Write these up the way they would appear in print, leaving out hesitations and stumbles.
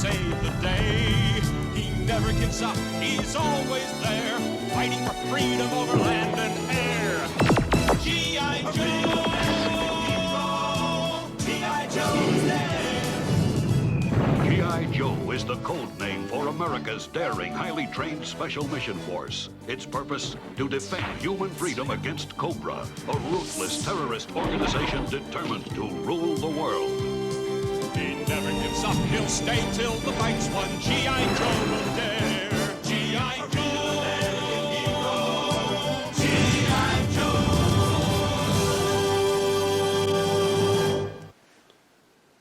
save the day. He never gives up, he's always there, fighting for freedom over land and air. G.I. Joe! G.I. Joe's there! G.I. Joe is the code name for America's daring, highly trained Special Mission Force. Its purpose? To defend human freedom against Cobra, a ruthless terrorist organization determined to rule the world. He never gives up, he'll stay till the fight's won. G.I. Joe will dare. G.I. Joe! G.I. Joe!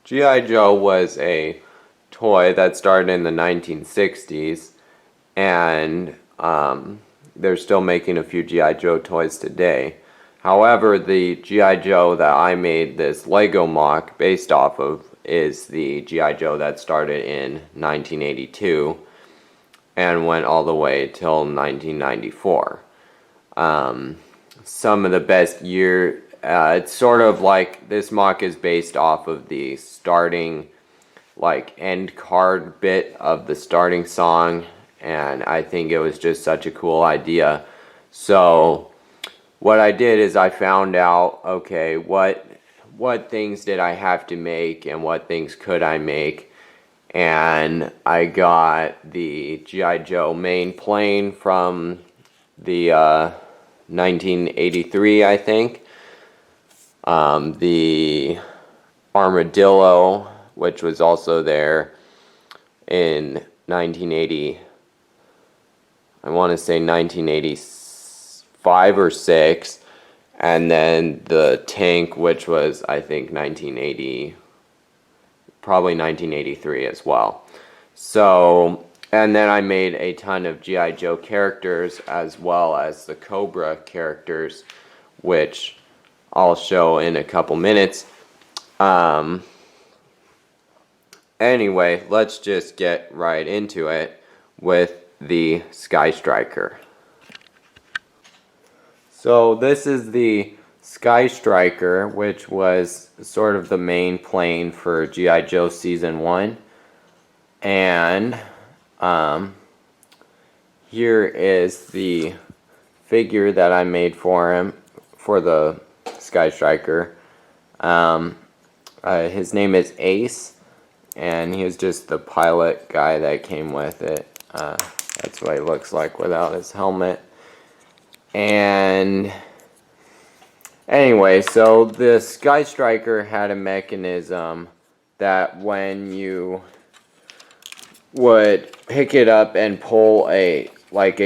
G.I. Joe was a toy that started in the 1960s, and they're still making a few G.I. Joe toys today. However, the G.I. Joe that I made this Lego mock based off of is the G.I. Joe that started in 1982 and went all the way till 1994. Some of the best year, it's sort of like this mock is based off of the starting like end card bit of the starting song, and I think it was just such a cool idea. So what I did is I found out, okay, what things did I have to make and what things could I make, and I got the G.I. Joe main plane from the 1983, I think, the armadillo, which was also there in 1980, I want to say 1985 or 6, and then the tank, which was, I think, 1980, probably 1983 as well. So, and then I made a ton of G.I. Joe characters as well as the Cobra characters, which I'll show in a couple minutes. Anyway, let's just get right into it with the Skystriker. So this is the Skystriker, which was sort of the main plane for G.I. Joe Season 1. And here is the figure that I made for him, for the Skystriker. His name is Ace, and he was just the pilot guy that came with it. That's what he looks like without his helmet. And anyway, so the Skystriker had a mechanism that when you would pick it up and pull a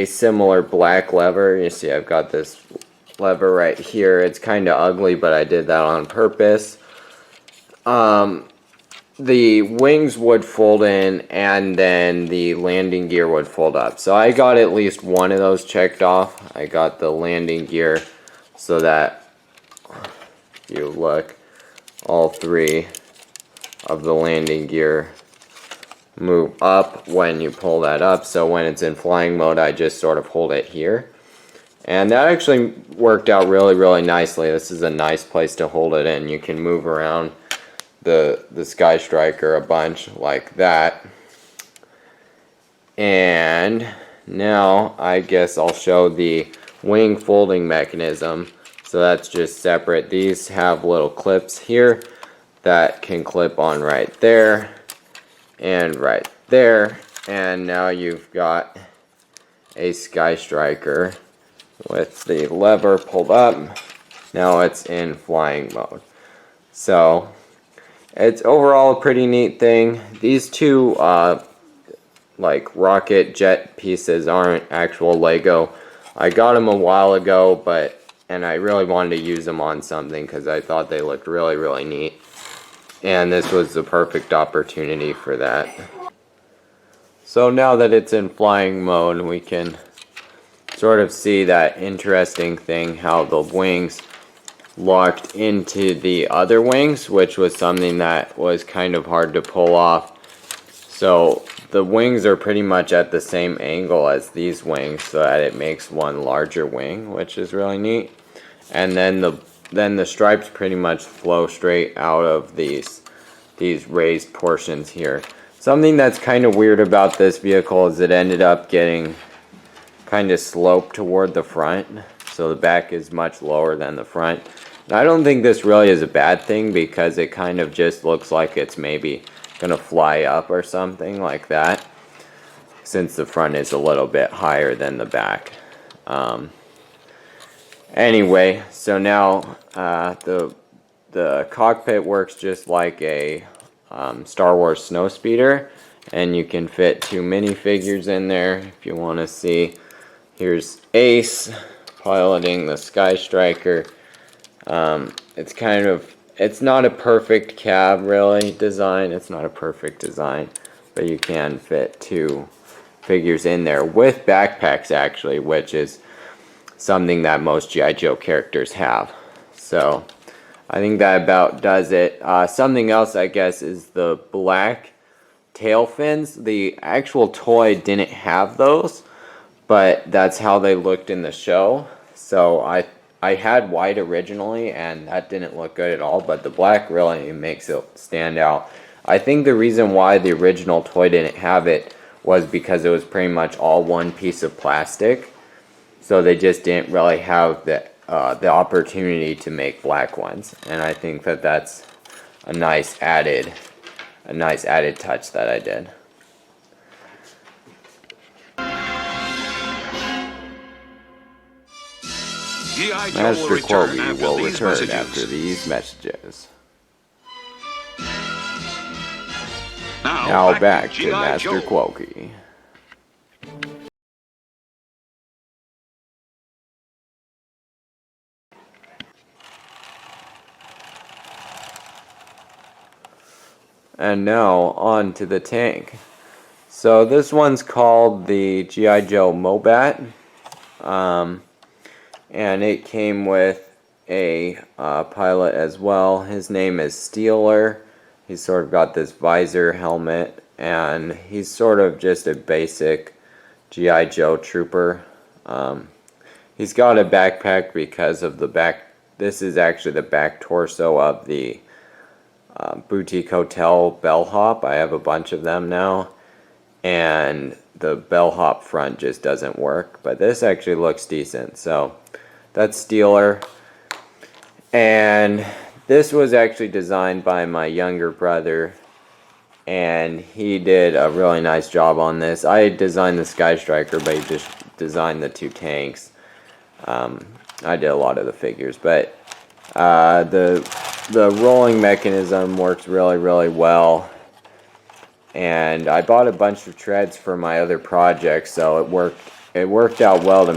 similar black lever, you see I've got this lever right here. It's kind of ugly, but I did that on purpose. The wings would fold in, and then the landing gear would fold up. So I got at least one of those checked off. I got the landing gear so that, if you look, all three of the landing gear move up when you pull that up. So when it's in flying mode, I just sort of hold it here. And that actually worked out really, really nicely. This is a nice place to hold it in. You can move around the Skystriker a bunch like that. And now I guess I'll show the wing folding mechanism. So that's just separate. These have little clips here that can clip on right there and right there. And now you've got a Skystriker with the lever pulled up. Now it's in flying mode. So it's overall a pretty neat thing. These two like rocket jet pieces aren't actual Lego. I got them a while ago, and I really wanted to use them on something because I thought they looked really, really neat. And this was the perfect opportunity for that. So now that it's in flying mode, we can sort of see that interesting thing, how the wings locked into the other wings, which was something that was kind of hard to pull off. So the wings are pretty much at the same angle as these wings, so that it makes one larger wing, which is really neat. And then the stripes pretty much flow straight out of these raised portions here. Something that's kind of weird about this vehicle is it ended up getting kind of sloped toward the front. So the back is much lower than the front. And I don't think this really is a bad thing because it kind of just looks like it's maybe going to fly up or something like that. Since the front is a little bit higher than the back. Anyway, so now the cockpit works just like a Star Wars snowspeeder, and you can fit 2 minifigures in there if you want to see. Here's Ace piloting the Skystriker. It's not a perfect cab really design. It's not a perfect design, but you can fit 2 figures in there with backpacks actually, which is something that most G.I. Joe characters have. So I think that about does it. Something else I guess is the black tail fins. The actual toy didn't have those, but that's how they looked in the show. So I had white originally and that didn't look good at all, but the black really makes it stand out. I think the reason why the original toy didn't have it was because it was pretty much all one piece of plastic. So they just didn't really have the opportunity to make black ones, and I think that that's a nice added touch that I did. G.I. Joe Master will return Kobe after will these return messages. after these messages. Now back to G.I. Master Joe. Kobe. And now on to the tank. So this one's called the Gi Joe Mobat, and it came with a pilot as well. His name is Steeler. He's sort of got this visor helmet, and he's sort of just a basic G.I. Joe trooper. He's got a backpack because of the back. This is actually the back torso of the Boutique Hotel bellhop. I have a bunch of them now, and the bellhop front just doesn't work, but this actually looks decent. So that's Steeler, and this was actually designed by my younger brother, and he did a really nice job on this. I designed the Skystriker, but he just designed the 2 tanks. I did a lot of the figures, but the rolling mechanism works really well, and I bought a bunch of treads for my other projects, so it worked out well to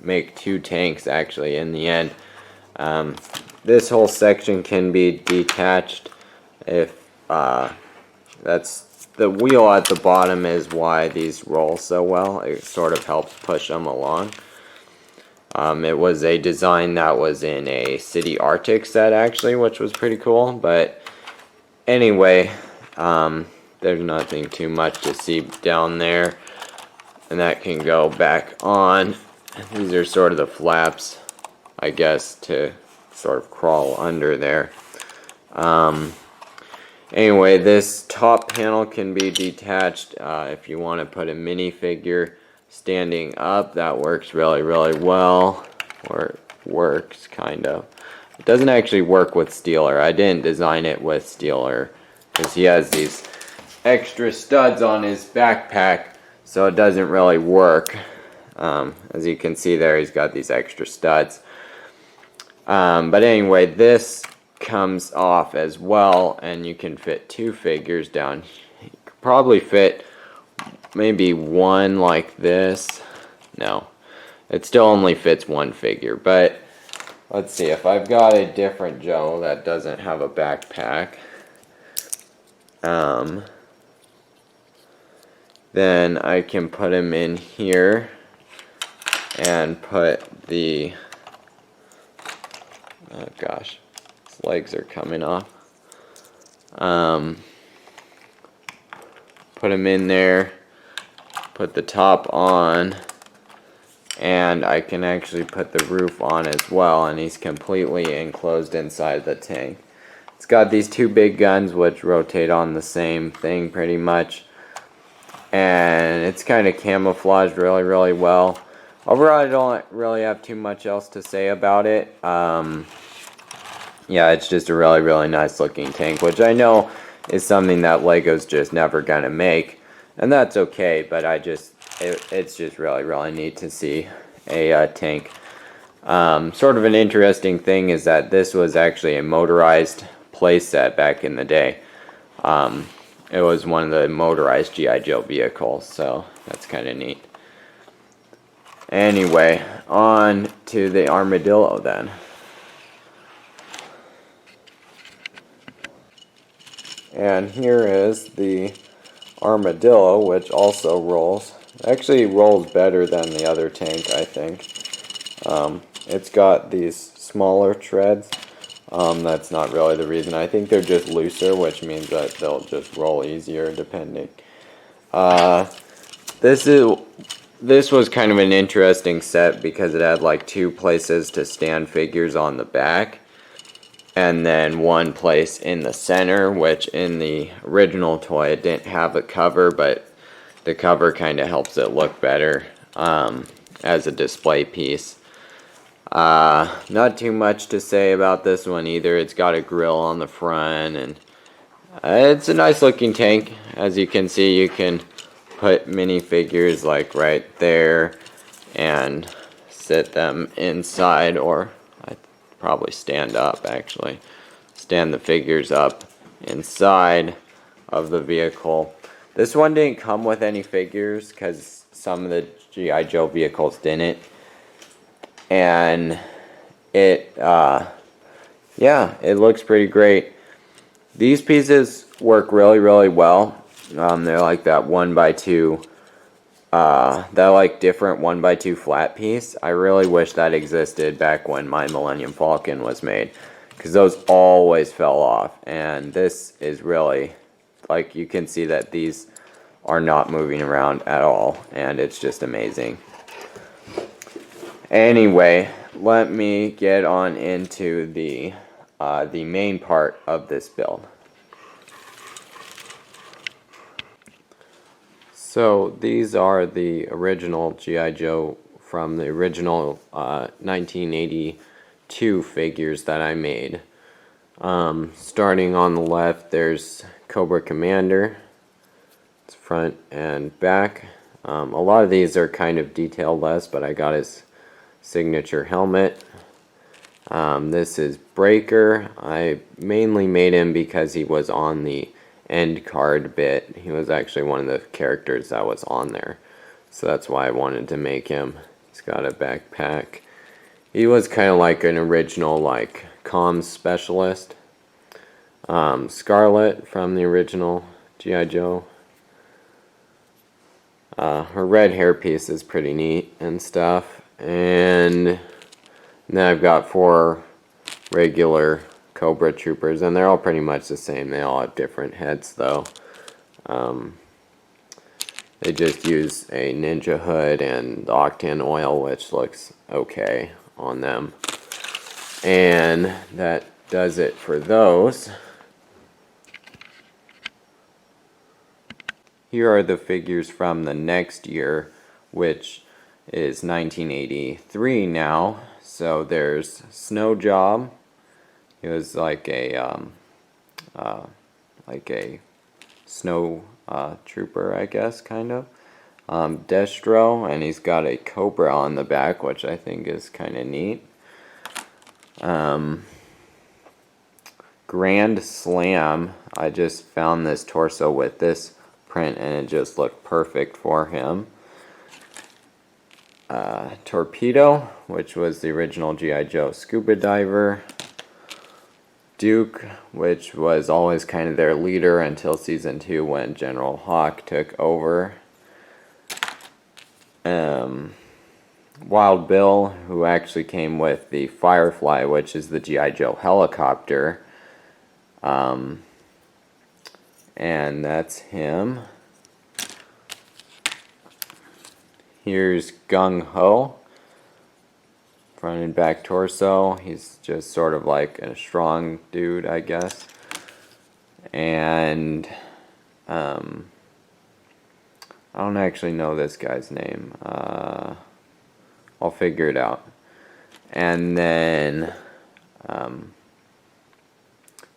make 2 tanks actually in the end. This whole section can be detached if that's the wheel at the bottom is why these roll so well. It sort of helps push them along. It was a design that was in a City Arctic set actually, which was pretty cool. But anyway, there's nothing too much to see down there, and that can go back on. These are sort of the flaps, I guess, to sort of crawl under there. Anyway, this top panel can be detached if you want to put a minifigure standing up. That works really well, or it works kind of. It doesn't actually work with Steeler. I didn't design it with Steeler because he has these extra studs on his backpack, so it doesn't really work. As you can see there, he's got these extra studs. But anyway, this comes off as well, and you can fit 2 figures down. You could probably fit maybe 1 like this. No, it still only fits 1 figure, but let's see if I've got a different Joe that doesn't have a backpack. Then I can put him in here and put the, oh gosh, his legs are coming off. Put him in there, put the top on, and I can actually put the roof on as well, and he's completely enclosed inside the tank. It's got these two big guns which rotate on the same thing pretty much. And it's kind of camouflaged really, really well. Overall, I don't really have too much else to say about it. Yeah, it's just a really, really nice looking tank, which I know is something that LEGO's just never gonna make. And that's okay, but it's just really, really neat to see a tank. Sort of an interesting thing is that this was actually a motorized playset back in the day. It was one of the motorized G.I. Joe vehicles, so that's kind of neat. Anyway, on to the armadillo then. And here is the armadillo, which also rolls. Actually rolls better than the other tank, I think. It's got these smaller treads. That's not really the reason. I think they're just looser, which means that they'll just roll easier depending. This was kind of an interesting set because it had like two places to stand figures on the back. And then one place in the center, which in the original toy it didn't have a cover, but the cover kind of helps it look better as a display piece. Not too much to say about this one either. It's got a grill on the front, and it's a nice looking tank. As you can see, you can put minifigures like right there and sit them inside, or I'd probably stand up actually. Stand the figures up inside of the vehicle. This one didn't come with any figures because some of the G.I. Joe vehicles didn't. And it looks pretty great. These pieces work really, really well. They're like that 1x2, that like different 1x2 flat piece. I really wish that existed back when my Millennium Falcon was made, because those always fell off. And this is really, like, you can see that these are not moving around at all, and it's just amazing. Anyway, let me get on into the main part of this build. So these are the original G.I. Joe from the original 1982 figures that I made. Starting on the left, there's Cobra Commander. It's front and back. A lot of these are kind of detail-less, but I got his signature helmet. This is Breaker. I mainly made him because he was on the end card bit. He was actually one of the characters that was on there, so that's why I wanted to make him. He's got a backpack. He was kind of like an original like comms specialist. Scarlett from the original G.I. Joe. Her red hairpiece is pretty neat and stuff. And then I've got 4 regular Cobra troopers, and they're all pretty much the same. They all have different heads though. They just use a ninja hood and octane oil, which looks okay on them. And that does it for those. Here are the figures from the next year, which is 1983 now. So there's Snowjob. He was like a snow trooper, I guess, kind of. Destro, and he's got a Cobra on the back, which I think is kind of neat. Grand Slam. I just found this torso with this print, and it just looked perfect for him. Torpedo, which was the original G.I. Joe scuba diver. Duke, which was always kind of their leader until season 2 when General Hawk took over. Wild Bill, who actually came with the Firefly, which is the G.I. Joe helicopter. And that's him. Here's Gung Ho front and back torso. He's just sort of like a strong dude, I guess. And I don't actually know this guy's name. I'll figure it out. And then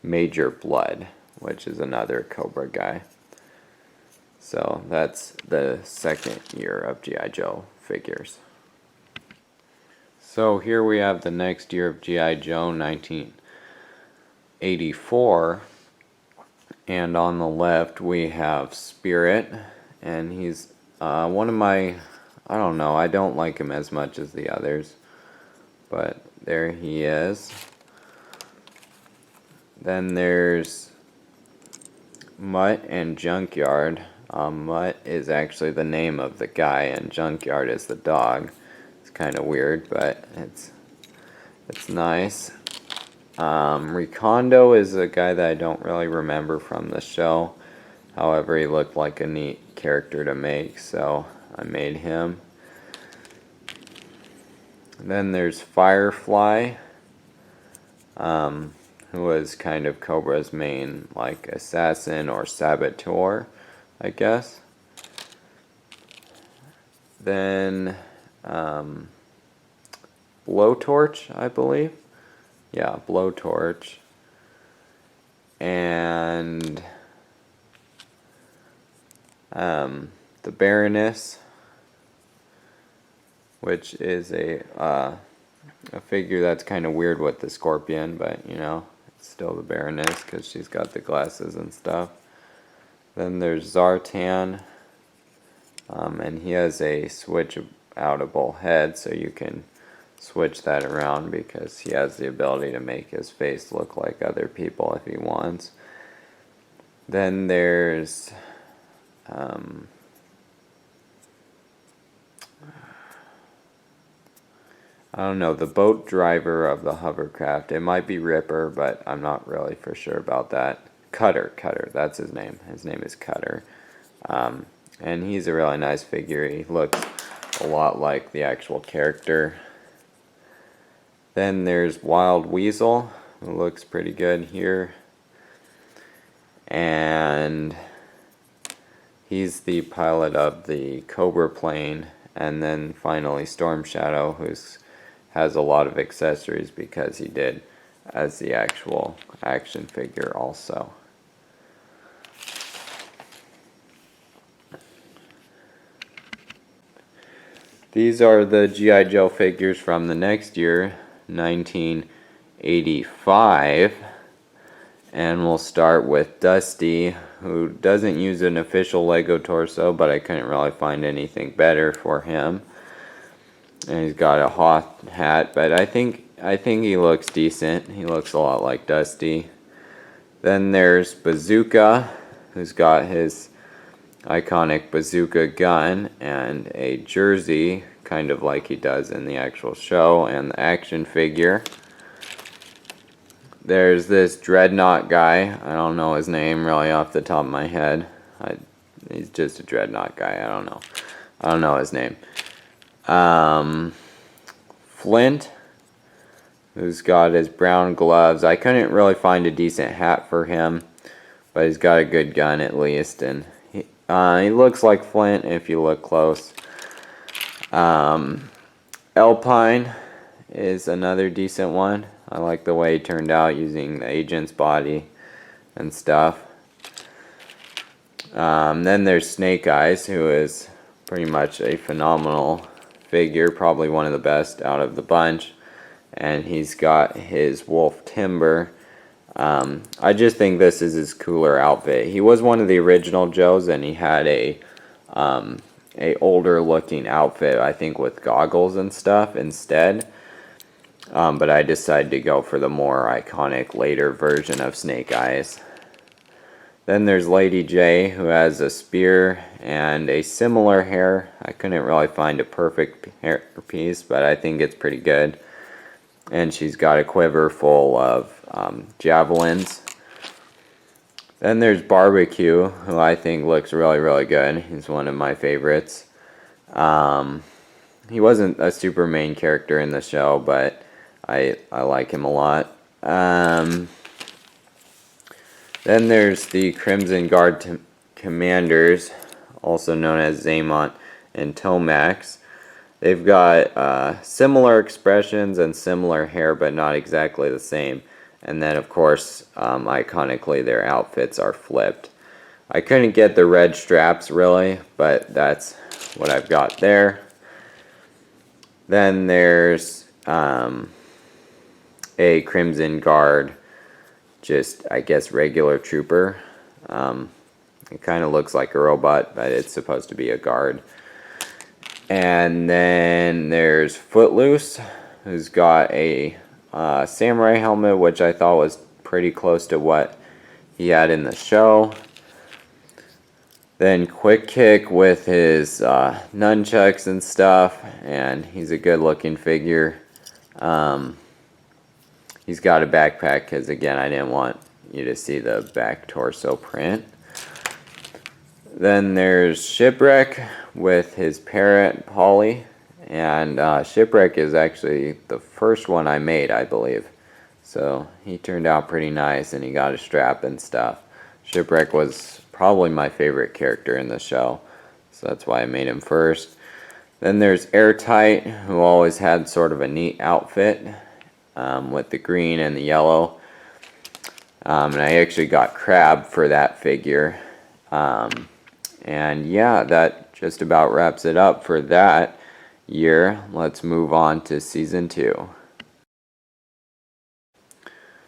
Major Bludd, which is another Cobra guy. So that's the second year of G.I. Joe figures. So here we have the next year of G.I. Joe, 1984. And on the left we have Spirit. And he's one of my, I don't know, I don't like him as much as the others. But there he is. Then there's Mutt and Junkyard. Mutt is actually the name of the guy, and Junkyard is the dog. It's kind of weird, but it's nice. Recondo is a guy that I don't really remember from the show. However, he looked like a neat character to make, so I made him. Then there's Firefly, who was kind of Cobra's main, like, assassin or saboteur, I guess. Then Blowtorch, I believe. Yeah, Blowtorch. And the Barrenness, which is a figure that's kind of weird with the scorpion, but you know, it's still the Barrenness because she's got the glasses and stuff. Then there's Zartan, and he has a switch-outable head, so you can switch that around because he has the ability to make his face look like other people if he wants. Then there's I don't know, the boat driver of the hovercraft. It might be Ripper, but I'm not really for sure about that. Cutter, that's his name. His name is Cutter. And he's a really nice figure. He looks a lot like the actual character. Then there's Wild Weasel, who looks pretty good here. And he's the pilot of the Cobra plane. And then finally Stormshadow, who has a lot of accessories because he did as the actual action figure also. These are the G.I. Joe figures from the next year, 1985. And we'll start with Dusty, who doesn't use an official Lego torso, but I couldn't really find anything better for him. And he's got a Hoth hat, but I think he looks decent. He looks a lot like Dusty. Then there's Bazooka, who's got his iconic bazooka gun and a jersey, kind of like he does in the actual show, and the action figure. There's this Dreadnought guy. I don't know his name really off the top of my head. He's just a Dreadnought guy. I don't know his name. Flint, who's got his brown gloves. I couldn't really find a decent hat for him, but he's got a good gun at least, and he looks like Flint if you look close. Alpine is another decent one. I like the way he turned out using the agent's body and stuff. Then there's Snake Eyes, who is pretty much a phenomenal figure, probably one of the best out of the bunch. And he's got his wolf timber. I just think this is his cooler outfit. He was one of the original Joes, and he had a older looking outfit, I think with goggles and stuff instead. But I decided to go for the more iconic later version of Snake Eyes. Then there's Lady Jaye, who has a spear and a similar hair. I couldn't really find a perfect hair piece, but I think it's pretty good. And she's got a quiver full of javelins. Then there's Barbecue, who I think looks really, really good. He's one of my favorites. He wasn't a super main character in the show, but I like him a lot. Then there's the Crimson Guard Commanders, also known as Xamot and Tomax. They've got similar expressions and similar hair, but not exactly the same. And then, of course, iconically, their outfits are flipped. I couldn't get the red straps, really, but that's what I've got there. Then there's a Crimson Guard, just, I guess, regular trooper. It kind of looks like a robot, but it's supposed to be a guard. And then there's Footloose, who's got a samurai helmet, which I thought was pretty close to what he had in the show. Then Quick Kick with his nunchucks and stuff, and he's a good looking figure. He's got a backpack because, again, I didn't want you to see the back torso print. Then there's Shipwreck with his parrot, Polly. And Shipwreck is actually the first one I made, I believe. So he turned out pretty nice, and he got a strap and stuff. Shipwreck was probably my favorite character in the show, so that's why I made him first. Then there's Airtight, who always had sort of a neat outfit with the green and the yellow. And I actually got Crab for that figure. And yeah, that just about wraps it up for that year. Let's move on to Season 2.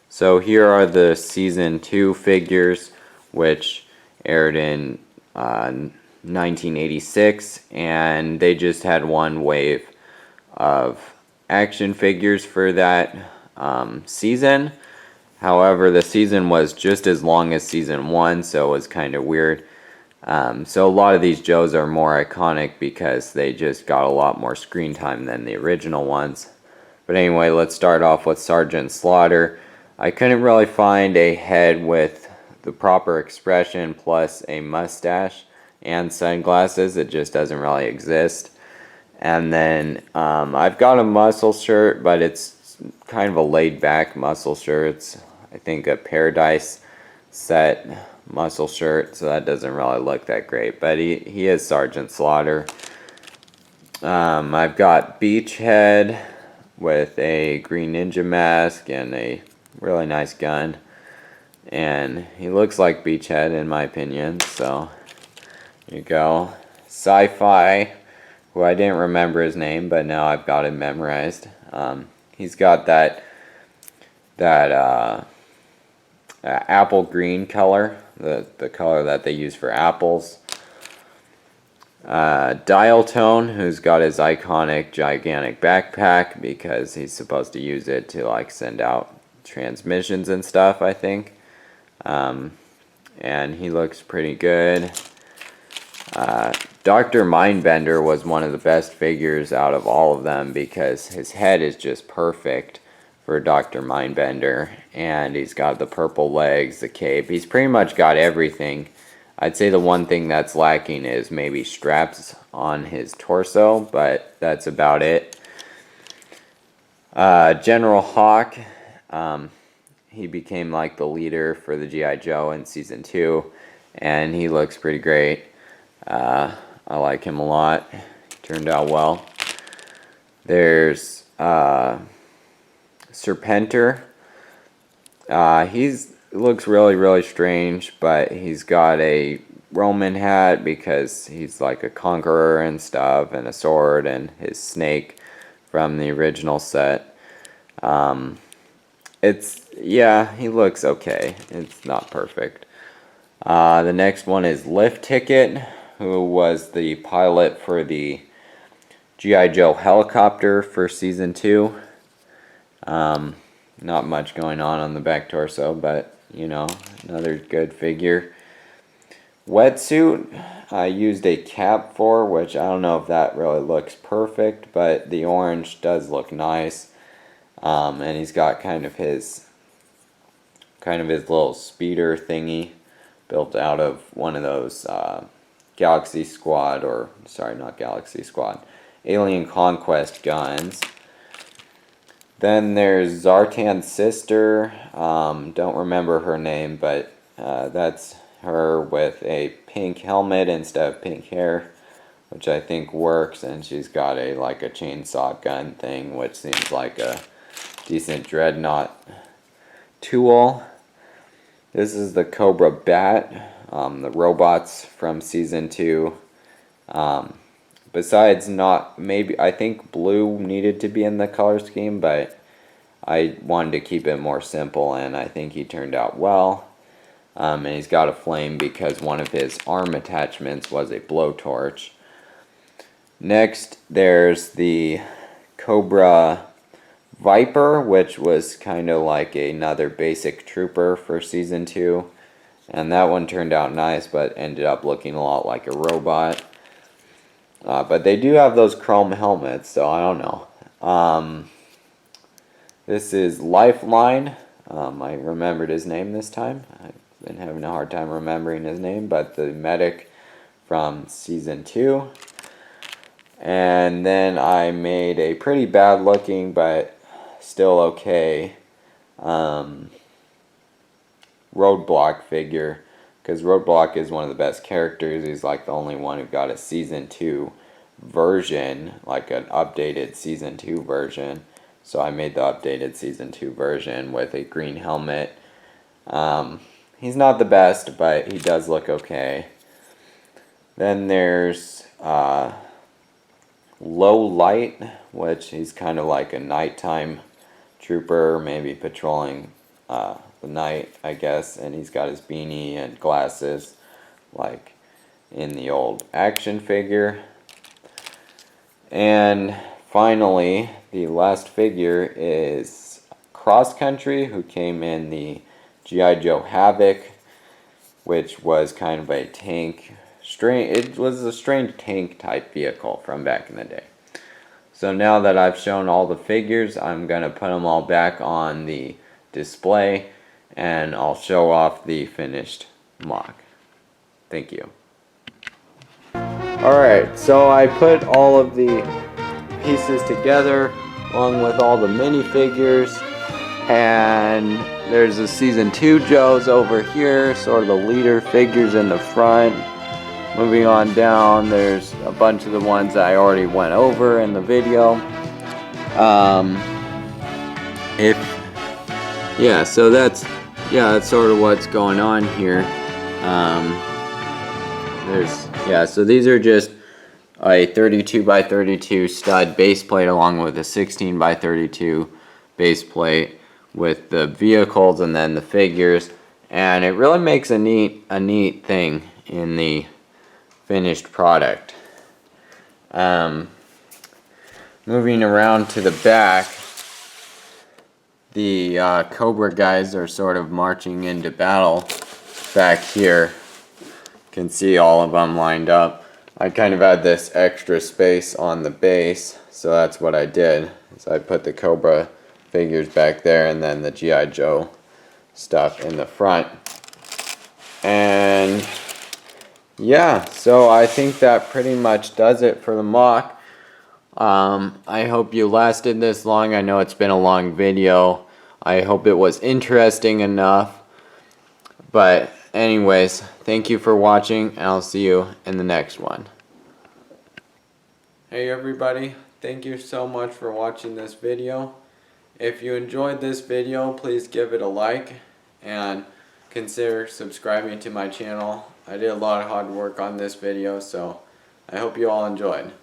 So here are the Season 2 figures, which aired in 1986, and they just had one wave of action figures for that season. However, the season was just as long as Season 1, so it was kind of weird. So a lot of these Joes are more iconic because they just got a lot more screen time than the original ones. But anyway, let's start off with Sergeant Slaughter. I couldn't really find a head with the proper expression plus a mustache and sunglasses. It just doesn't really exist. And then I've got a muscle shirt, but it's kind of a laid-back muscle shirt. It's, I think, a Paradise set muscle shirt, so that doesn't really look that great. But he is Sergeant Slaughter. I've got Beachhead with a green ninja mask and a really nice gun. And he looks like Beachhead in my opinion, so here you go. Sci-Fi, who I didn't remember his name, but now I've got him memorized. He's got that apple green color, the color that they use for apples. Dial Tone, who's got his iconic gigantic backpack because he's supposed to use it to like send out transmissions and stuff, I think. And he looks pretty good. Dr. Mindbender was one of the best figures out of all of them because his head is just perfect for Dr. Mindbender, and he's got the purple legs, the cape. He's pretty much got everything. I'd say the one thing that's lacking is maybe straps on his torso, but that's about it. General Hawk, he became like the leader for the Gi Joe in Season 2, and he looks pretty great. I like him a lot. He turned out well. There's Serpenter. He looks really strange, but he's got a Roman hat because he's like a conqueror and stuff, and a sword, and his snake from the original set. He looks okay. It's not perfect. The next one is Lift Ticket, who was the pilot for the G.I. Joe helicopter for Season 2. Not much going on the back torso, but, you know, another good figure. Wetsuit, I used a cap for, which I don't know if that really looks perfect, but the orange does look nice. And he's got kind of his little speeder thingy built out of one of those Galaxy Squad, or sorry, not Galaxy Squad, Alien Conquest guns. Then there's Zartan's sister. Don't remember her name, but that's her with a pink helmet instead of pink hair, which I think works, and she's got a like a chainsaw gun thing, which seems like a decent dreadnought tool. This is the Cobra Bat, the robots from season 2. Besides I think blue needed to be in the color scheme, but I wanted to keep it more simple, and I think he turned out well. And he's got a flame because one of his arm attachments was a blowtorch. Next, there's the Cobra Viper, which was kind of like another basic trooper for season 2. And that one turned out nice, but ended up looking a lot like a robot. But they do have those chrome helmets, so I don't know. This is Lifeline. I remembered his name this time. I've been having a hard time remembering his name, but the medic from season 2. And then I made a pretty bad looking, but still okay, Roadblock figure, because Roadblock is one of the best characters. He's like the only one who got a season 2 version, like an updated season 2 version. So I made the updated season 2 version with a green helmet. He's not the best, but he does look okay. Then there's Lowlight, which he's kind of like a nighttime trooper, maybe patrolling the night, I guess. And he's got his beanie and glasses, like in the old action figure. And finally, the last figure is Cross Country, who came in the Gi Joe Havoc, which was kind of a tank. It was a strange tank type vehicle from back in the day. So now that I've shown all the figures, I'm going to put them all back on the display, and I'll show off the finished mock. Thank you. Alright, so I put all of the pieces together along with all the minifigures, and there's the season 2 Joes over here, sort of the leader figures in the front. Moving on down, there's a bunch of the ones that I already went over in the video. So that's sort of what's going on here. So these are just a 32 by 32 stud base plate along with a 16 by 32 base plate with the vehicles and then the figures, and it really makes a neat thing in the finished product. Moving around to the back, the Cobra guys are sort of marching into battle back here. You can see all of them lined up. I kind of had this extra space on the base, so that's what I did. So I put the Cobra figures back there and then the Gi Joe stuff in the front. And yeah, so I think that pretty much does it for the mock. I hope you lasted this long. I know it's been a long video. I hope it was interesting enough. But anyways, thank you for watching, and I'll see you in the next one. Hey everybody, thank you so much for watching this video. If you enjoyed this video, please give it a like and consider subscribing to my channel. I did a lot of hard work on this video, so I hope you all enjoyed.